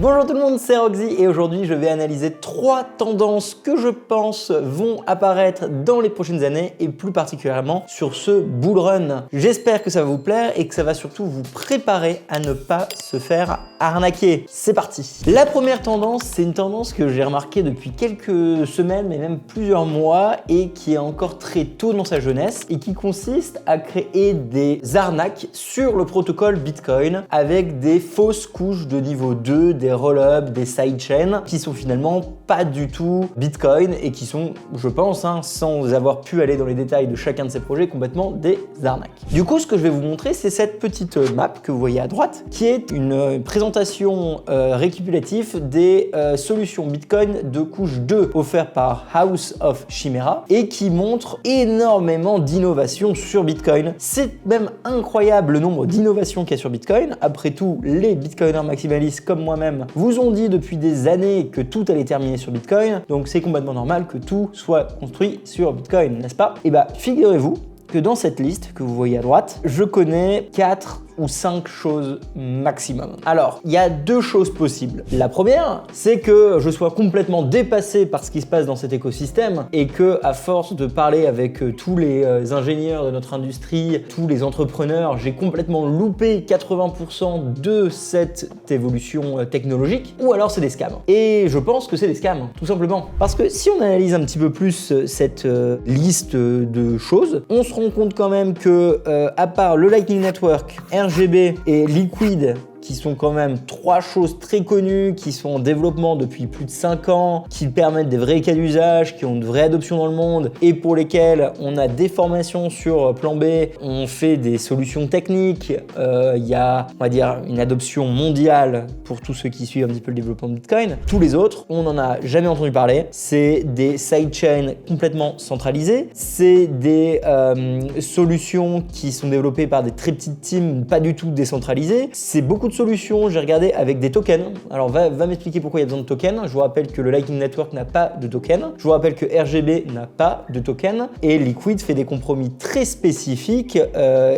Bonjour tout le monde, c'est Roxy et aujourd'hui je vais analyser 3 tendances que je pense vont apparaître dans les prochaines années et plus particulièrement sur ce bull run. J'espère que ça va vous plaire et que ça va surtout vous préparer à ne pas se faire arnaquer. C'est parti. La première tendance, c'est une tendance que j'ai remarquée depuis quelques semaines mais même plusieurs mois et qui est encore très tôt dans sa jeunesse et qui consiste à créer des arnaques sur le protocole Bitcoin avec des fausses couches de niveau 2, des roll-ups, des sidechains qui sont finalement pas du tout Bitcoin et qui sont, je pense, sans avoir pu aller dans les détails de chacun de ces projets, complètement des arnaques. Du coup, ce que je vais vous montrer, c'est cette petite map que vous voyez à droite qui est une présentation récapitulative des solutions Bitcoin de couche 2 offertes par House of Chimera et qui montre énormément d'innovations sur Bitcoin. C'est même incroyable le nombre d'innovations qu'il y a sur Bitcoin. Après tout, les Bitcoiners maximalistes comme moi-même vous ont dit depuis des années que tout allait terminer sur Bitcoin, donc c'est complètement normal que tout soit construit sur Bitcoin, n'est-ce pas? Et bah, figurez-vous que dans cette liste que vous voyez à droite, je connais 4 ou 5 choses maximum. Alors, il y a 2 choses possibles. La première, c'est que je sois complètement dépassé par ce qui se passe dans cet écosystème et que, à force de parler avec tous les ingénieurs de notre industrie, tous les entrepreneurs, j'ai complètement loupé 80% de cette évolution technologique, ou alors c'est des scams. Et je pense que c'est des scams, tout simplement. Parce que si on analyse un petit peu plus cette liste de choses, on se rend compte quand même que, à part le Lightning Network, RGB et Liquid, qui sont quand même 3 choses très connues, qui sont en développement depuis plus de 5 ans, qui permettent des vrais cas d'usage, qui ont de vraies adoptions dans le monde et pour lesquelles on a des formations sur Plan B, on fait des solutions techniques, il y a, on va dire, une adoption mondiale pour tous ceux qui suivent un petit peu le développement de Bitcoin. Tous les autres, on n'en a jamais entendu parler. C'est des sidechains complètement centralisés, c'est des solutions qui sont développées par des très petites teams, pas du tout décentralisées. C'est beaucoup de solutions, j'ai regardé avec des tokens. Alors va m'expliquer pourquoi il y a besoin de tokens. Je vous rappelle que le Lightning Network n'a pas de token. Je vous rappelle que RGB n'a pas de token. Et Liquid fait des compromis très spécifiques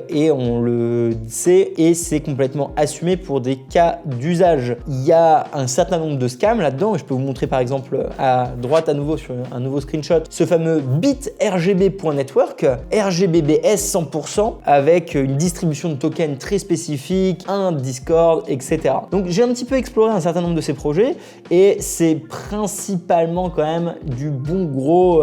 et on le sait et c'est complètement assumé pour des cas d'usage. Il y a un certain nombre de scams là-dedans et je peux vous montrer par exemple à droite à nouveau sur un nouveau screenshot ce fameux bitrgb.network, RGBBS 100% avec une distribution de tokens très spécifique, un Discord, etc. Donc j'ai un petit peu exploré un certain nombre de ces projets et c'est principalement quand même du bon gros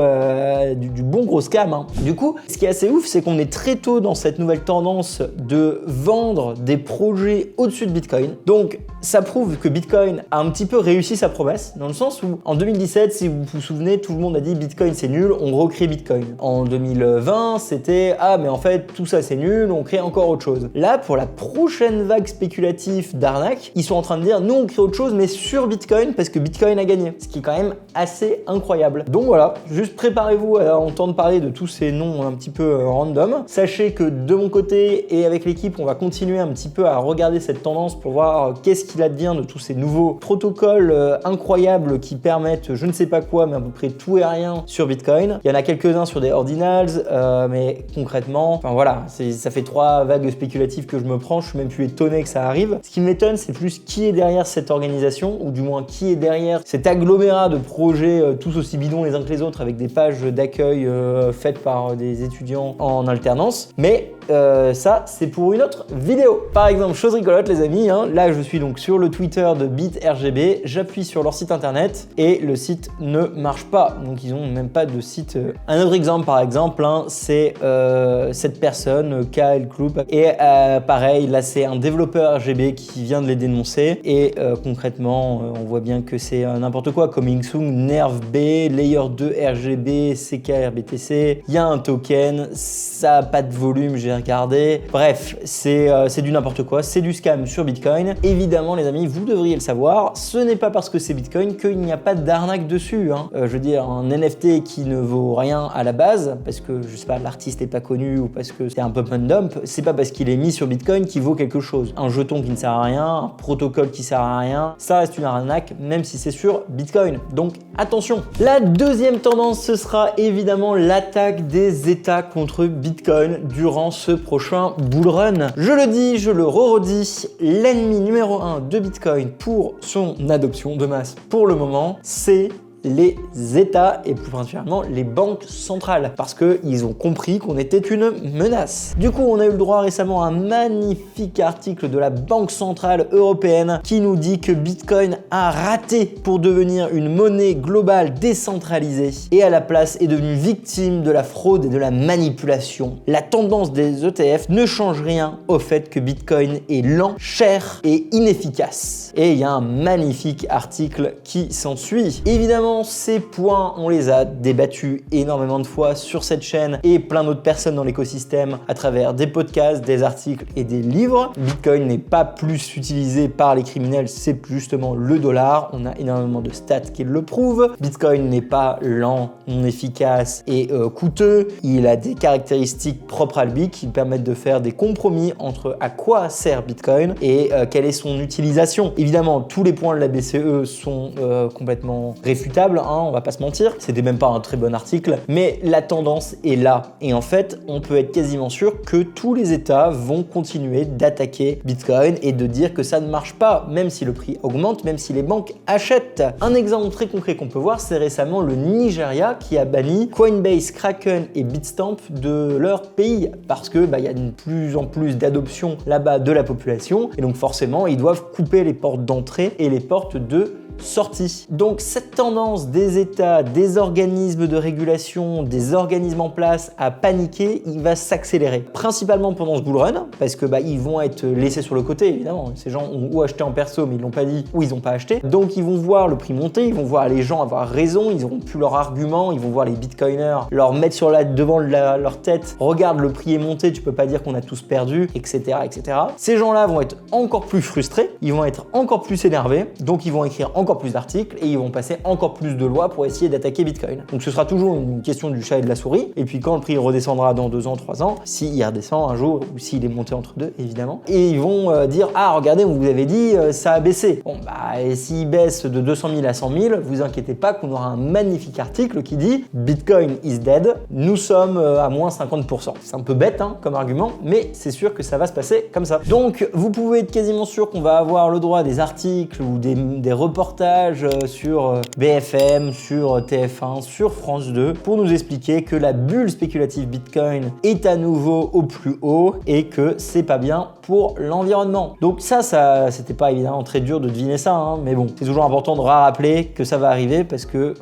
scam. Du coup, ce qui est assez ouf, c'est qu'on est très tôt dans cette nouvelle tendance de vendre des projets au-dessus de Bitcoin. Donc ça prouve que Bitcoin a un petit peu réussi sa promesse dans le sens où en 2017, si vous vous souvenez, tout le monde a dit Bitcoin c'est nul, on recrée Bitcoin. En 2020, c'était ah mais en fait tout ça c'est nul, on crée encore autre chose. Là, pour la prochaine vague spéculatif d'arnaque, ils sont en train de dire nous on crée autre chose mais sur Bitcoin parce que Bitcoin a gagné, ce qui est quand même assez incroyable. Donc voilà, juste préparez-vous à entendre parler de tous ces noms un petit peu random. Sachez que de mon côté et avec l'équipe, on va continuer un petit peu à regarder cette tendance pour voir qu'est-ce qu'il advient de tous ces nouveaux protocoles incroyables qui permettent je ne sais pas quoi mais à peu près tout et rien sur Bitcoin. Il y en a quelques-uns sur des ordinals mais concrètement, enfin voilà, ça fait 3 vagues spéculatives que je me prends, je suis même plus étonné que ça arrive. Ce qui m'étonne, c'est plus qui est derrière cette organisation, ou du moins qui est derrière cet agglomérat de projets tous aussi bidons les uns que les autres, avec des pages d'accueil faites par des étudiants en alternance. Mais ça, c'est pour une autre vidéo. Par exemple, chose rigolote les amis, là je suis donc sur le Twitter de bitrgb, j'appuie sur leur site internet et le site ne marche pas. Donc ils n'ont même pas de site. Un autre exemple par exemple, c'est cette personne, KL Club, et pareil, là c'est un développeur RGB qui vient de les dénoncer et concrètement on voit bien que c'est n'importe quoi. Coming soon, Nerv B, Layer 2 RGB, CK RBTC, il y a un token, ça n'a pas de volume, j'ai regardé. Bref, c'est du n'importe quoi, c'est du scam sur Bitcoin. Évidemment les amis, vous devriez le savoir, ce n'est pas parce que c'est Bitcoin qu'il n'y a pas d'arnaque dessus. Je veux dire, un NFT qui ne vaut rien à la base, parce que je sais pas, l'artiste n'est pas connu ou parce que c'est un pump and dump, c'est pas parce qu'il est mis sur Bitcoin qu'il vaut quelque chose. Un jeton qui ne sert à rien, un protocole qui sert à rien, ça reste une arnaque même si c'est sur Bitcoin. Donc attention. La deuxième tendance, ce sera évidemment l'attaque des États contre Bitcoin durant ce prochain bull run. Je le dis, je le redis, l'ennemi numéro 1 de Bitcoin pour son adoption de masse pour le moment, c'est les États et plus particulièrement les banques centrales parce qu'ils ont compris qu'on était une menace. Du coup, on a eu le droit récemment à un magnifique article de la Banque Centrale Européenne qui nous dit que Bitcoin a raté pour devenir une monnaie globale décentralisée et à la place est devenu victime de la fraude et de la manipulation. La tendance des ETF ne change rien au fait que Bitcoin est lent, cher et inefficace. Et il y a un magnifique article qui s'ensuit. Évidemment, ces points, on les a débattus énormément de fois sur cette chaîne et plein d'autres personnes dans l'écosystème à travers des podcasts, des articles et des livres. Bitcoin n'est pas plus utilisé par les criminels, c'est justement le dollar. On a énormément de stats qui le prouvent. Bitcoin n'est pas lent, non efficace et coûteux. Il a des caractéristiques propres à lui qui permettent de faire des compromis entre à quoi sert Bitcoin et quelle est son utilisation. Évidemment, tous les points de la BCE sont complètement réfutables. On va pas se mentir, c'était même pas un très bon article, mais la tendance est là. Et en fait, on peut être quasiment sûr que tous les États vont continuer d'attaquer Bitcoin et de dire que ça ne marche pas, même si le prix augmente, même si les banques achètent. Un exemple très concret qu'on peut voir, c'est récemment le Nigeria qui a banni Coinbase, Kraken et Bitstamp de leur pays parce que y a de plus en plus d'adoption là-bas de la population et donc forcément, ils doivent couper les portes d'entrée et les portes de sortie. Donc cette tendance des États, des organismes de régulation, des organismes en place à paniquer, il va s'accélérer. Principalement pendant ce bull run, parce que ils vont être laissés sur le côté, évidemment. Ces gens ont ou acheté en perso, mais ils l'ont pas dit, ou ils n'ont pas acheté. Donc ils vont voir le prix monter, ils vont voir les gens avoir raison, ils n'auront plus leur argument, ils vont voir les bitcoiners leur mettre devant leur tête, regarde le prix est monté, tu peux pas dire qu'on a tous perdu, etc., etc. Ces gens-là vont être encore plus frustrés, ils vont être encore plus énervés, donc ils vont écrire encore plus d'articles et ils vont passer encore plus de lois pour essayer d'attaquer Bitcoin. Donc ce sera toujours une question du chat et de la souris. Et puis quand le prix redescendra dans 2 ans, 3 ans, s'il redescend un jour ou s'il est monté entre deux, évidemment, et ils vont dire ah regardez, on vous avait dit ça a baissé. Bon et s'il baisse de 200 000 à 100 000, vous inquiétez pas qu'on aura un magnifique article qui dit Bitcoin is dead. Nous sommes à moins 50%. C'est un peu bête comme argument, mais c'est sûr que ça va se passer comme ça. Donc vous pouvez être quasiment sûr qu'on va avoir le droit à des articles ou des reportages sur BFM, sur TF1, sur France 2 pour nous expliquer que la bulle spéculative Bitcoin est à nouveau au plus haut et que c'est pas bien pour l'environnement. Donc ça c'était pas évidemment très dur de deviner ça, mais bon, c'est toujours important de rappeler que ça va arriver parce que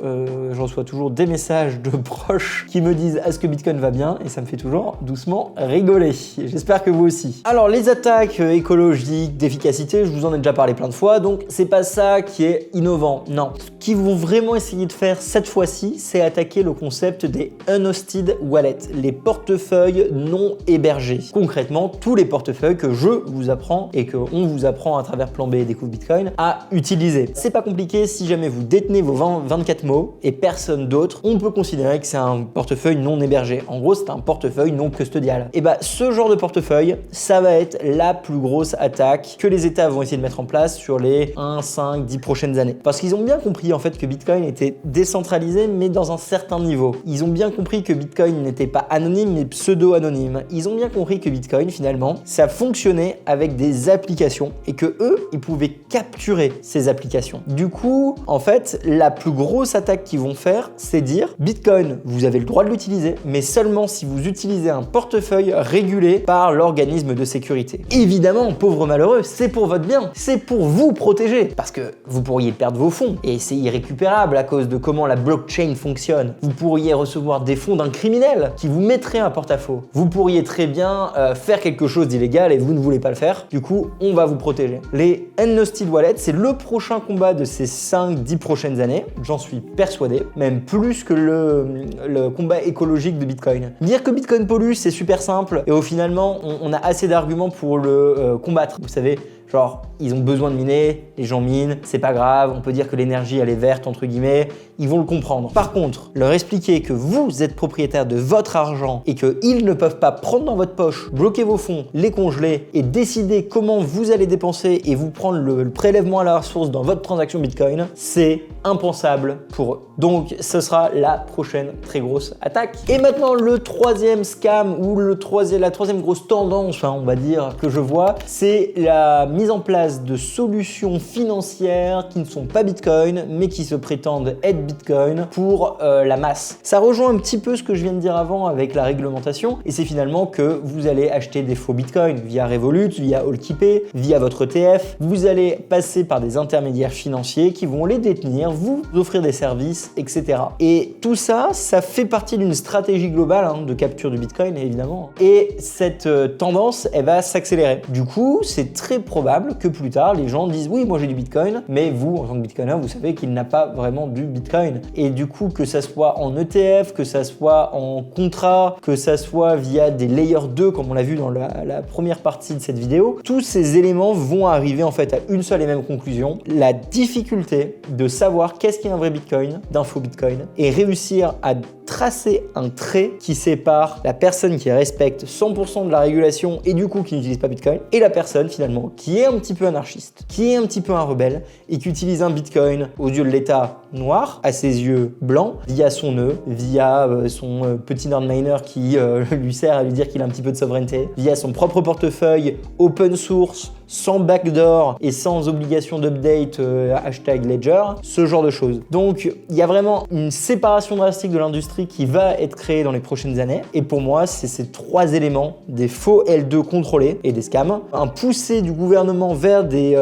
je reçois toujours des messages de proches qui me disent est-ce que Bitcoin va bien et ça me fait toujours doucement rigoler. J'espère que vous aussi. Alors les attaques écologiques, d'efficacité, je vous en ai déjà parlé plein de fois, donc c'est pas ça qui est innovant, non. Ce qu'ils vont vraiment essayer de faire cette fois-ci, c'est attaquer le concept des unhosted wallets, les portefeuilles non hébergés. Concrètement, tous les portefeuilles que je vous apprends et qu'on vous apprend à travers Plan B et Découvre Bitcoin à utiliser. C'est pas compliqué, si jamais vous détenez vos 24 mots et personne d'autre, on peut considérer que c'est un portefeuille non hébergé. En gros, c'est un portefeuille non custodial. Et ce genre de portefeuille, ça va être la plus grosse attaque que les États vont essayer de mettre en place sur les 1, 5, 10 prochaines années. Parce qu'ils ont bien compris en fait que Bitcoin était décentralisé mais dans un certain niveau. Ils ont bien compris que Bitcoin n'était pas anonyme mais pseudo-anonyme. Ils ont bien compris que Bitcoin finalement, ça fonctionnait avec des applications et que eux, ils pouvaient capturer ces applications. Du coup, en fait, la plus grosse attaque qu'ils vont faire, c'est dire Bitcoin, vous avez le droit de l'utiliser, mais seulement si vous utilisez un portefeuille régulé par l'organisme de sécurité. Évidemment, pauvres malheureux, c'est pour votre bien, c'est pour vous protéger parce que vous pourriez perdre vos fonds et c'est irrécupérable à cause de comment la blockchain fonctionne. Vous pourriez recevoir des fonds d'un criminel qui vous mettrait un porte-à-faux. Vous pourriez très bien faire quelque chose d'illégal et vous ne voulez pas le faire. Du coup, on va vous protéger. Les unhosted wallets, c'est le prochain combat de ces 5-10 prochaines années. J'en suis persuadé, même plus que le combat écologique de Bitcoin. Dire que Bitcoin pollue, c'est super simple et au finalement, on a assez d'arguments pour le combattre. Vous savez, Genre, ils ont besoin de miner, les gens minent, c'est pas grave, on peut dire que l'énergie elle est verte entre guillemets, ils vont le comprendre. Par contre, leur expliquer que vous êtes propriétaire de votre argent et qu'ils ne peuvent pas prendre dans votre poche, bloquer vos fonds, les congeler et décider comment vous allez dépenser et vous prendre le prélèvement à la source dans votre transaction Bitcoin, c'est impensable pour eux. Donc, ce sera la prochaine très grosse attaque. Et maintenant, le troisième scam ou la troisième grosse tendance, on va dire, que je vois, c'est la mise en place de solutions financières qui ne sont pas Bitcoin, mais qui se prétendent être Bitcoin pour la masse. Ça rejoint un petit peu ce que je viens de dire avant avec la réglementation, et c'est finalement que vous allez acheter des faux Bitcoin via Revolut, via Allkeepé, via votre ETF. Vous allez passer par des intermédiaires financiers qui vont les détenir, vous offrir des services, etc. Et tout ça, ça fait partie d'une stratégie globale de capture du Bitcoin, évidemment. Et cette tendance, elle va s'accélérer. Du coup, c'est très probable que plus tard, les gens disent « Oui, moi j'ai du Bitcoin », mais vous, en tant que Bitcoiner, vous savez qu'il n'a pas vraiment du Bitcoin. Et du coup, que ça soit en ETF, que ça soit en contrat, que ça soit via des Layer 2, comme on l'a vu dans la première partie de cette vidéo, tous ces éléments vont arriver en fait à une seule et même conclusion. La difficulté de savoir qu'est-ce qui est un vrai Bitcoin d'un faux Bitcoin et réussir à tracer un trait qui sépare la personne qui respecte 100% de la régulation et du coup qui n'utilise pas Bitcoin et la personne finalement qui est un petit peu anarchiste, qui est un petit peu un rebelle et qui utilise un Bitcoin aux yeux de l'État noir, à ses yeux blancs, via son nœud, via son petit nerd miner qui lui sert à lui dire qu'il a un petit peu de souveraineté, via son propre portefeuille open source, sans backdoor et sans obligation d'update hashtag Ledger, ce genre de choses. Donc il y a vraiment une séparation drastique de l'industrie qui va être créée dans les prochaines années et pour moi c'est ces trois éléments, des faux L2 contrôlés et des scams, un poussé du gouvernement vers des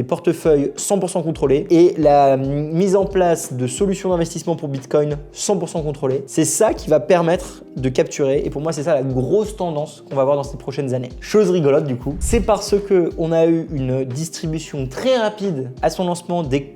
portefeuilles 100% contrôlés et la mise en place de solutions d'investissement pour Bitcoin 100% contrôlées. C'est ça qui va permettre de capturer et pour moi c'est ça la grosse tendance qu'on va voir dans ces prochaines années. Chose rigolote du coup, c'est parce que on a eu une distribution très rapide à son lancement des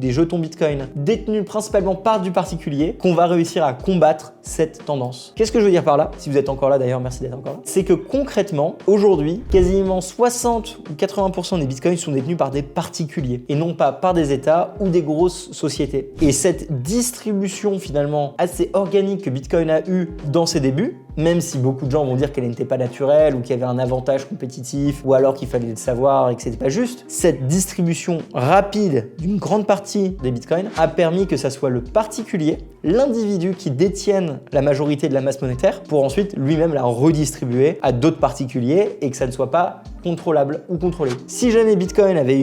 jetons Bitcoin détenus principalement par du particulier qu'on va réussir à combattre cette tendance. Qu'est-ce que je veux dire par là? Si vous êtes encore là d'ailleurs, merci d'être encore là. C'est que concrètement, aujourd'hui, quasiment 60 ou 80% des Bitcoins sont détenus par des particuliers et non pas par des États ou des grosses sociétés. Et cette distribution finalement assez organique que Bitcoin a eu dans ses débuts, même si beaucoup de gens vont dire qu'elle n'était pas naturelle ou qu'il y avait un avantage compétitif ou alors qu'il fallait le savoir et que c'était pas juste, cette distribution rapide d'une grande partie des bitcoins a permis que ça soit le particulier, l'individu qui détienne la majorité de la masse monétaire pour ensuite lui-même la redistribuer à d'autres particuliers et que ça ne soit pas contrôlable ou contrôlé. Si jamais Bitcoin avait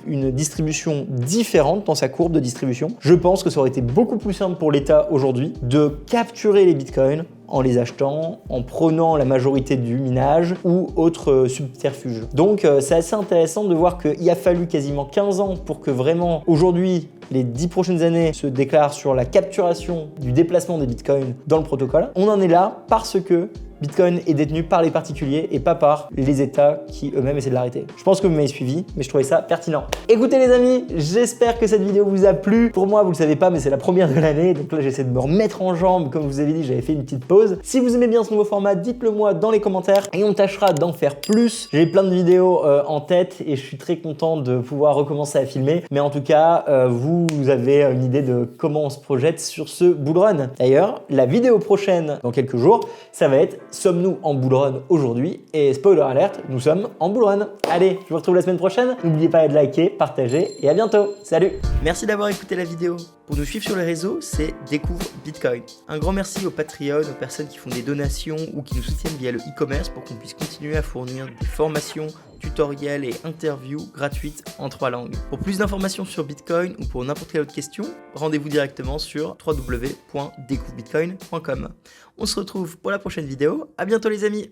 une distribution différente dans sa courbe de distribution, je pense que ça aurait été beaucoup plus simple pour l'État aujourd'hui de capturer les bitcoins en les achetant, en prenant la majorité du minage ou autre subterfuge. Donc c'est assez intéressant de voir qu'il a fallu quasiment 15 ans pour que vraiment aujourd'hui les 10 prochaines années se déclarent sur la capturation du déplacement des bitcoins dans le protocole. On en est là parce que Bitcoin est détenu par les particuliers et pas par les États qui eux-mêmes essaient de l'arrêter. Je pense que vous m'avez suivi, mais je trouvais ça pertinent. Écoutez les amis, j'espère que cette vidéo vous a plu. Pour moi, vous le savez pas, mais c'est la première de l'année, donc là j'essaie de me remettre en jambe. Comme vous avez dit, j'avais fait une petite pause. Si vous aimez bien ce nouveau format, dites-le moi dans les commentaires et on tâchera d'en faire plus. J'ai plein de vidéos en tête et je suis très content de pouvoir recommencer à filmer. Mais en tout cas, vous avez une idée de comment on se projette sur ce bull run. D'ailleurs, la vidéo prochaine, dans quelques jours, ça va être sommes-nous en bull run aujourd'hui? Et spoiler alert, nous sommes en bull run. Allez, je vous retrouve la semaine prochaine. N'oubliez pas de liker, partager et à bientôt. Salut! Merci d'avoir écouté la vidéo. Pour nous suivre sur les réseaux, c'est Découvre Bitcoin. Un grand merci aux Patreon, aux personnes qui font des donations ou qui nous soutiennent via le e-commerce pour qu'on puisse continuer à fournir des formations, tutoriels et interviews gratuites en 3 langues. Pour plus d'informations sur Bitcoin ou pour n'importe quelle autre question, rendez-vous directement sur www.découvrebitcoin.com. On se retrouve pour la prochaine vidéo. À bientôt les amis!